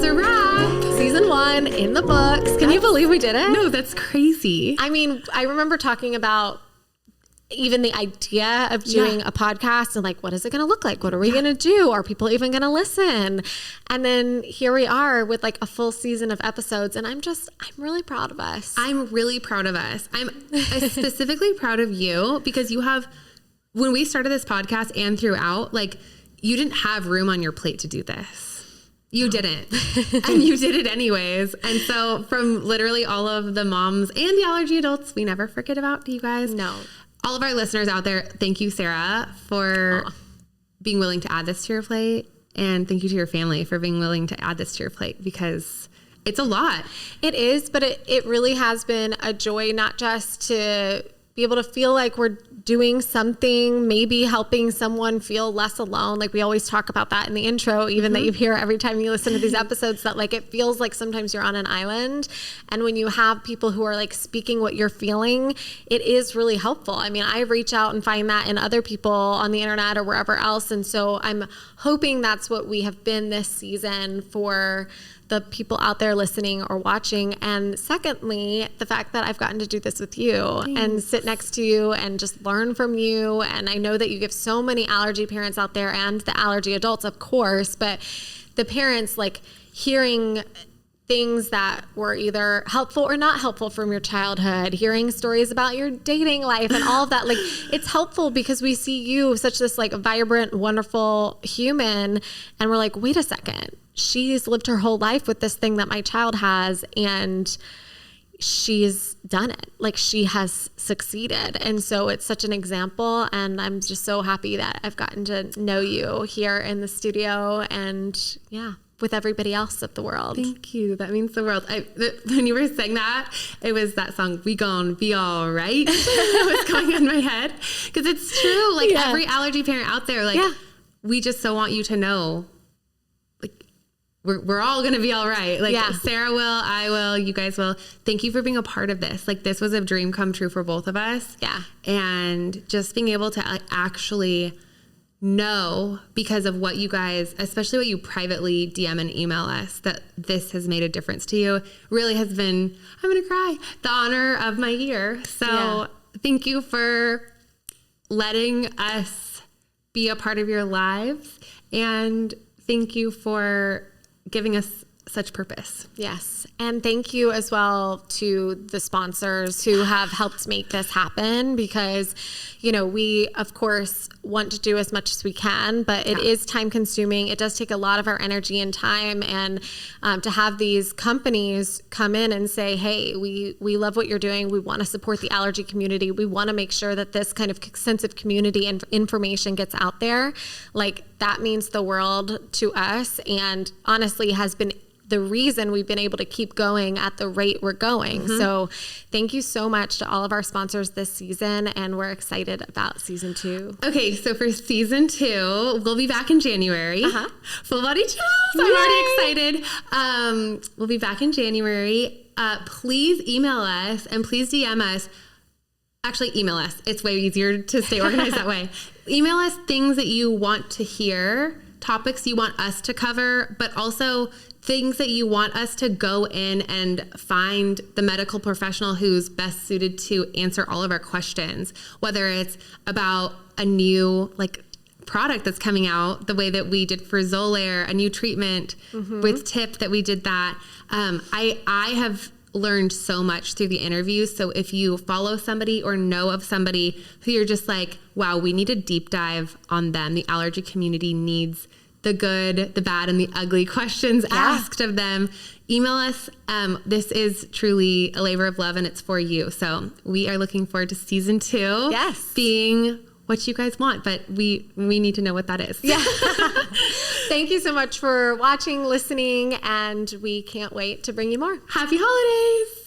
a wrap. Season 1 in the books. Can you believe we did it? No, that's crazy. I mean, I remember talking about even the idea of doing a podcast and like, what is it going to look like? What are we going to do? Are people even going to listen? And then here we are with like a full season of episodes. And I'm really proud of us. I'm really proud of us. I'm specifically proud of you because you have, when we started this podcast and throughout, like you didn't have room on your plate to do this. You didn't. And you did it anyways. And so from literally all of the moms and the allergy adults, we never forget about you guys. No. All of our listeners out there, thank you, Sarah, for being willing to add this to your plate. And thank you to your family for being willing to add this to your plate because it's a lot. It is, but it really has been a joy, not just to be able to feel like we're doing something, maybe helping someone feel less alone. Like we always talk about that in the intro, even that you hear every time you listen to these episodes, that like it feels like sometimes you're on an island. And when you have people who are like speaking what you're feeling, it is really helpful. I mean, I reach out and find that in other people on the internet or wherever else. And so I'm hoping that's what we have been this season for the people out there listening or watching. And secondly, the fact that I've gotten to do this with you and sit next to you and just learn from you. And I know that you give so many allergy parents out there and the allergy adults, of course, but the parents like hearing things that were either helpful or not helpful from your childhood, hearing stories about your dating life and all of that. Like it's helpful because we see you such this like vibrant, wonderful human. And we're like, wait a second. She's lived her whole life with this thing that my child has and she's done it. Like she has succeeded. And so it's such an example. And I'm just so happy that I've gotten to know you here in the studio and with everybody else of the world. Thank you. That means the world. When you were saying that, it was that song, We Gon' Be All Right. That was going on in my head. Because it's true. Like every allergy parent out there, like we just so want you to know, like we're all going to be all right. Like Sarah will, I will, you guys will. Thank you for being a part of this. Like this was a dream come true for both of us. Yeah. And just being able to actually know because of what you guys, especially what you privately DM and email us, that this has made a difference to you really has been, I'm going to cry, the honor of my year. So thank you for letting us be a part of your lives. And thank you for giving us such purpose. Yes. And thank you as well to the sponsors who have helped make this happen because, you know, we of course want to do as much as we can, but it is time consuming. It does take a lot of our energy and time. And to have these companies come in and say, hey, we love what you're doing. We want to support the allergy community. We want to make sure that this kind of sense of community and information gets out there. Like that means the world to us and honestly has been the reason we've been able to keep going at the rate we're going. So thank you so much to all of our sponsors this season. And we're excited about season 2. Okay. So for season 2, we'll be back in January. Full body chills. I'm already excited. We'll be back in January. Please email us and please DM us. Actually, email us. It's way easier to stay organized that way. Email us things that you want to hear, topics you want us to cover, but also things that you want us to go in and find the medical professional who's best suited to answer all of our questions, whether it's about a new product that's coming out, the way that we did for Xolair, a new treatment with TIP that we did that. I have learned so much through the interviews. So if you follow somebody or know of somebody who you're just like, wow, we need a deep dive on them. The allergy community needs the good, the bad, and the ugly questions asked of them. Email us. This is truly a labor of love and it's for you. So we are looking forward to season 2 being what you guys want, but we need to know what that is. Yeah. Thank you so much for watching, listening, and we can't wait to bring you more. Happy holidays.